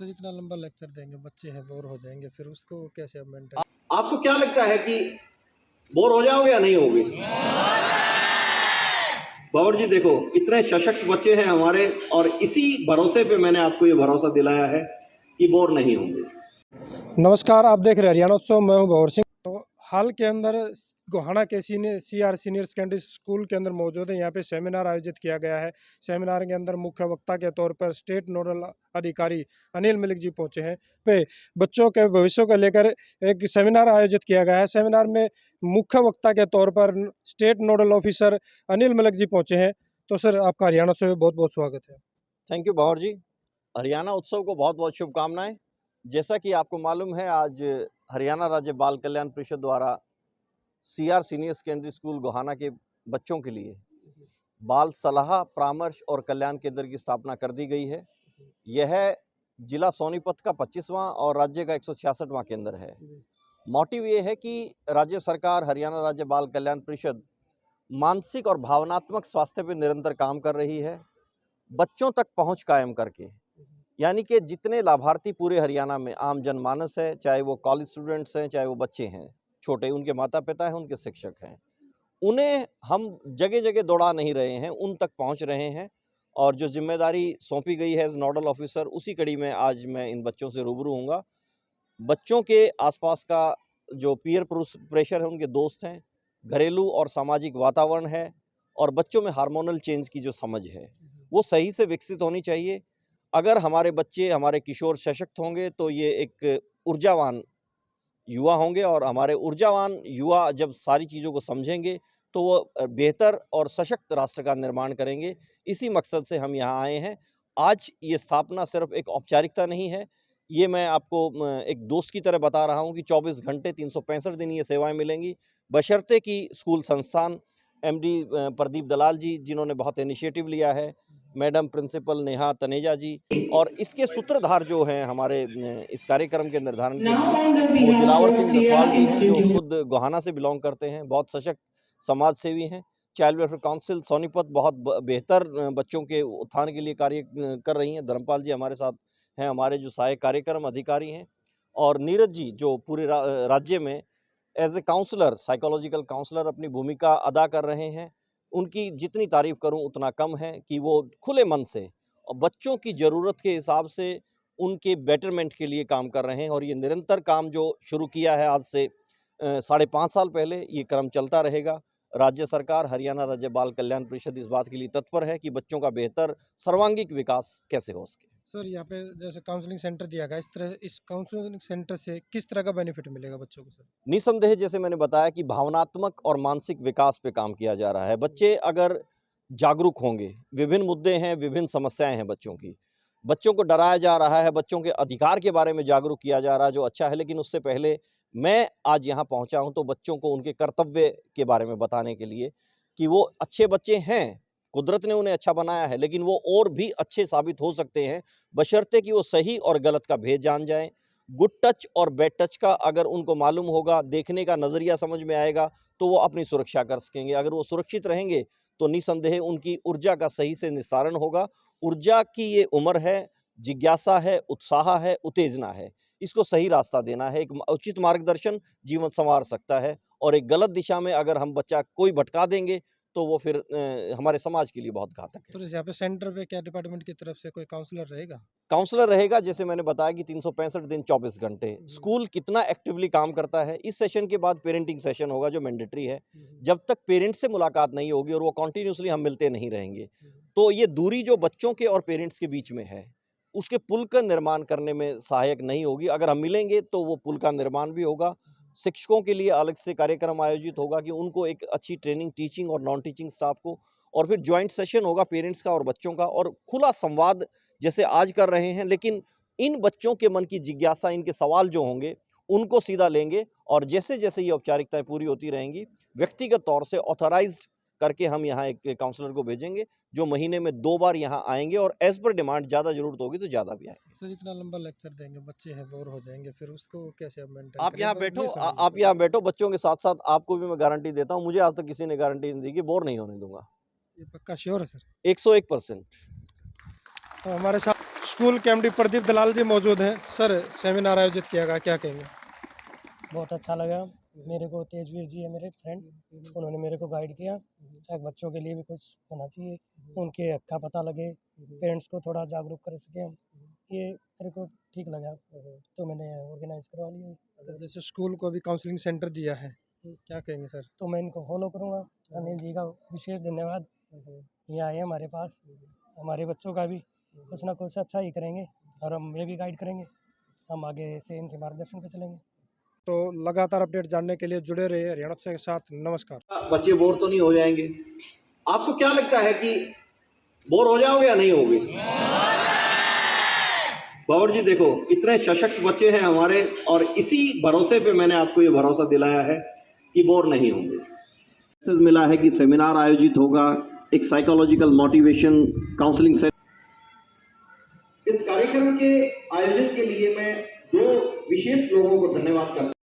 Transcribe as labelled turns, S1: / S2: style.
S1: Sir इतना लंबा lecture देंगे, बच्चे हैं बोर हो जाएंगे, फिर उसको कैसे अब मेंटेन।
S2: आपको क्या लगता है कि बोर हो जाओगे या नहीं होगे? बाबर जी देखो, इतने सशक्त बच्चे हैं हमारे, और इसी भरोसे पे मैंने आपको ये भरोसा दिलाया है कि बोर नहीं होंगे।
S1: नमस्कार, आप देख रहे हैं हरियाणा उत्सव। मैं हूं भंवर सिंह। तो हाल के अंदर गोहाना के सीआर सीनियर सेकेंडरी स्कूल के अंदर मौजूद है। यहाँ पे सेमिनार आयोजित किया गया है। सेमिनार के अंदर मुख्य वक्ता के तौर पर स्टेट नोडल अधिकारी अनिल मलिक जी पहुंचे हैं। पे बच्चों के भविष्य को लेकर एक सेमिनार आयोजित किया गया है। सेमिनार में मुख्य वक्ता के तौर पर state nodal officer Anil Malik ji पहुंचे हैं। तो सर, आपका हरियाणा उत्सव में बहुत बहुत स्वागत है।
S2: थैंक यू भंवर जी। हरियाणा उत्सव को बहुत बहुत शुभकामनाएं। जैसा कि आपको मालूम है, आज हरियाणा राज्य बाल कल्याण परिषद द्वारा CR senior secondary school Gohana के बच्चों के लिए बाल सलाह, परामर्श और कल्याण केंद्र की स्थापना कर दी गई है। यह जिला सोनीपत का 25वां और राज्य का 166वां केंद्र है। मोटिव ये है कि राज्य सरकार, हरियाणा राज्य बाल कल्याण परिषद मानसिक और भावनात्मक स्वास्थ्य पर निरंतर काम कर रही है, बच्चों तक पहुंच कायम करके। यानी कि जितने लाभार्थी पूरे हरियाणा में आम जनमानस है, चाहे वो कॉलेज स्टूडेंट्स हैं, चाहे वो बच्चे हैं छोटे, उनके माता पिता हैं, उनके शिक्षक हैं, उन्हें हम जगह जगह दौड़ा नहीं रहे हैं, उन तक पहुंच रहे हैं। और जो जिम्मेदारी सौंपी गई है एज नोडल ऑफिसर, उसी कड़ी में आज मैं इन बच्चों से रूबरू होऊंगा। बच्चों के आसपास का जो पीयर प्रेशर है, उनके दोस्त हैं, घरेलू और सामाजिक वातावरण है, और बच्चों में हार्मोनल चेंज की जो समझ है वो सही से विकसित होनी चाहिए। अगर हमारे बच्चे, हमारे किशोर सशक्त होंगे तो ये एक ऊर्जावान युवा होंगे, और हमारे ऊर्जावान युवा जब सारी चीज़ों को समझेंगे तो वो बेहतर और सशक्त राष्ट्र का निर्माण करेंगे। इसी मकसद से हम यहाँ आए हैं। आज ये स्थापना सिर्फ एक औपचारिकता नहीं है, ये मैं आपको एक दोस्त की तरह बता रहा हूँ कि 24 घंटे 365 दिन ये सेवाएं मिलेंगी, बशर्ते कि स्कूल संस्थान एमडी प्रदीप दलाल जी, जिन्होंने बहुत इनिशिएटिव लिया है, मैडम प्रिंसिपल नेहा तनेजा जी, और इसके सूत्रधार जो हैं हमारे इस कार्यक्रम के निर्धारण के लिए, वो दिलावर सिंह दतवाल जी हैं, जो खुद गोहाना से बिलोंग करते हैं, बहुत सशक्त समाज सेवी हैं। चाइल्ड वेलफेयर काउंसिल सोनीपत बहुत बेहतर बच्चों के उत्थान के लिए कार्य कर रही हैं। धर्मपाल जी हमारे साथ हैं, हमारे जो सहायक कार्यक्रम अधिकारी हैं, और नीरज जी जो पूरे राज्य में as a counsellor, psychological counsellor अपनी भूमिका अदा कर रहे हैं। उनकी जितनी तारीफ करूं उतना कम है कि वो खुले मन से और बच्चों की ज़रूरत के हिसाब से उनके बेटरमेंट के लिए काम कर रहे हैं। और ये निरंतर काम जो शुरू किया है आज से 5.5 साल पहले, ये क्रम चलता रहेगा। राज्य सरकार, हरियाणा राज्य बाल कल्याण परिषद इस बात के लिए तत्पर है कि बच्चों का बेहतर सर्वांगीण विकास कैसे हो सके।
S1: सर, यहाँ पे जैसे काउंसलिंग सेंटर दिया गया, इस काउंसलिंग सेंटर से किस तरह का बेनिफिट मिलेगा बच्चों को सर?
S2: निसंदेह, जैसे मैंने बताया कि भावनात्मक और मानसिक विकास पे काम किया जा रहा है। बच्चे अगर जागरूक होंगे, विभिन्न मुद्दे हैं, विभिन्न समस्याएं हैं बच्चों की, बच्चों को डराया जा रहा है, बच्चों के अधिकार के बारे में जागरूक किया जा रहा है, जो अच्छा है। लेकिन उससे पहले मैं आज यहाँ पहुँचा हूँ तो बच्चों को उनके कर्तव्य के बारे में बताने के लिए कि वो अच्छे बच्चे हैं, कुदरत ने उन्हें अच्छा बनाया है, लेकिन वो और भी अच्छे साबित हो सकते हैं, बशर्ते कि वो सही और गलत का भेद जान जाएं। गुड टच और बैड टच का अगर उनको मालूम होगा, देखने का नज़रिया समझ में आएगा, तो वो अपनी सुरक्षा कर सकेंगे। अगर वो सुरक्षित रहेंगे तो निसंदेह उनकी ऊर्जा का सही से निस्तारण होगा। ऊर्जा की ये उम्र है, जिज्ञासा है, उत्साह है, उत्तेजना है। इसको सही रास्ता देना है, एक उचित मार्गदर्शन जीवन संवार सकता है। और एक गलत दिशा में अगर हम बच्चा कोई भटका देंगे तो वो फिर हमारे समाज के लिए बहुत घातक है।
S1: तो जैसे यहाँ पे सेंटर पे क्या डिपार्टमेंट की तरफ से कोई काउंसलर रहेगा?
S2: काउंसलर रहेगा, जैसे मैंने बताया कि 365 दिन 24 घंटे। स्कूल कितना एक्टिवली काम करता है, इस सेशन के बाद पेरेंटिंग सेशन होगा जो मैंडेटरी है। जब तक पेरेंट्स से मुलाकात नहीं होगी और वो कॉन्टिन्यूसली हम मिलते नहीं रहेंगे, तो ये दूरी जो बच्चों के और पेरेंट्स के बीच में है, उसके पुल का निर्माण करने में सहायक नहीं होगी। अगर हम मिलेंगे तो वो पुल का निर्माण भी होगा। शिक्षकों के लिए अलग से कार्यक्रम आयोजित होगा कि उनको एक अच्छी ट्रेनिंग, टीचिंग और नॉन टीचिंग स्टाफ को, और फिर ज्वाइंट सेशन होगा पेरेंट्स का और बच्चों का, और खुला संवाद जैसे आज कर रहे हैं। लेकिन इन बच्चों के मन की जिज्ञासा, इनके सवाल जो होंगे उनको सीधा लेंगे, और जैसे जैसे ये औपचारिकताएं पूरी होती रहेंगी, व्यक्तिगत तौर से ऑथराइज्ड करके हम यहाँ एक काउंसलर को भेजेंगे जो महीने में 2 बार यहाँ आएंगे, और एज पर डिमांड ज़्यादा जरूरत होगी तो ज़्यादा भी आएंगे।
S1: सर इतना लंबा लेक्चर देंगे, बच्चे हैं बोर हो जाएंगे, फिर उसको कैसे अब मेंटेन
S2: आप
S1: करें?
S2: यहाँ बैठो, आप यहाँ बैठो, बच्चों के साथ साथ आपको भी मैं गारंटी देता हूँ, मुझे आज तक किसी ने गारंटी नहीं दी कि बोर नहीं होने दूंगा।
S1: ये पक्का श्योर है सर?
S2: 101%।
S1: तो हमारे साथ स्कूल के एमडी प्रदीप दलाल जी मौजूद हैं। सर, सेमिनार आयोजित किया गया, क्या कहेंगे?
S3: बहुत अच्छा लगा मेरे को। तेजवीर जी है मेरे फ्रेंड, उन्होंने मेरे को गाइड किया। एक बच्चों के लिए भी कुछ होना चाहिए, उनके हक का पता लगे, पेरेंट्स को थोड़ा जागरूक कर सकें हम, ये मेरे को ठीक लगा, तो मैंने ऑर्गेनाइज करवा लिया।
S1: जैसे स्कूल को भी काउंसलिंग सेंटर दिया है, क्या कहेंगे सर?
S3: तो मैं इनको फॉलो करूँगा। अनिल जी का विशेष धन्यवाद, यहाँ आए हमारे पास, हमारे बच्चों का भी कुछ ना कुछ अच्छा ही करेंगे और हम ये भी गाइड करेंगे, हम आगे से इनके मार्गदर्शन पे चलेंगे।
S1: तो लगातार अपडेट जानने के लिए जुड़े रहिए हरियाणा उत्सव के साथ। नमस्कार।
S4: बच्चे बोर तो नहीं हो जाएंगे? आपको क्या लगता है कि बोर हो जाओगे या नहीं होगे? बाबर जी देखो, इतने सशक्त बच्चे हैं हमारे, और इसी भरोसे पे मैंने आपको ये भरोसा दिलाया है कि बोर नहीं होंगे। मैसेज मिला है कि सेमिनार आयोजित होगा, एक साइकोलॉजिकल मोटिवेशन काउंसलिंग से। इस कार्यक्रम के आयोजन के लिए मैं दो विशेष लोगों को धन्यवाद करता हूं।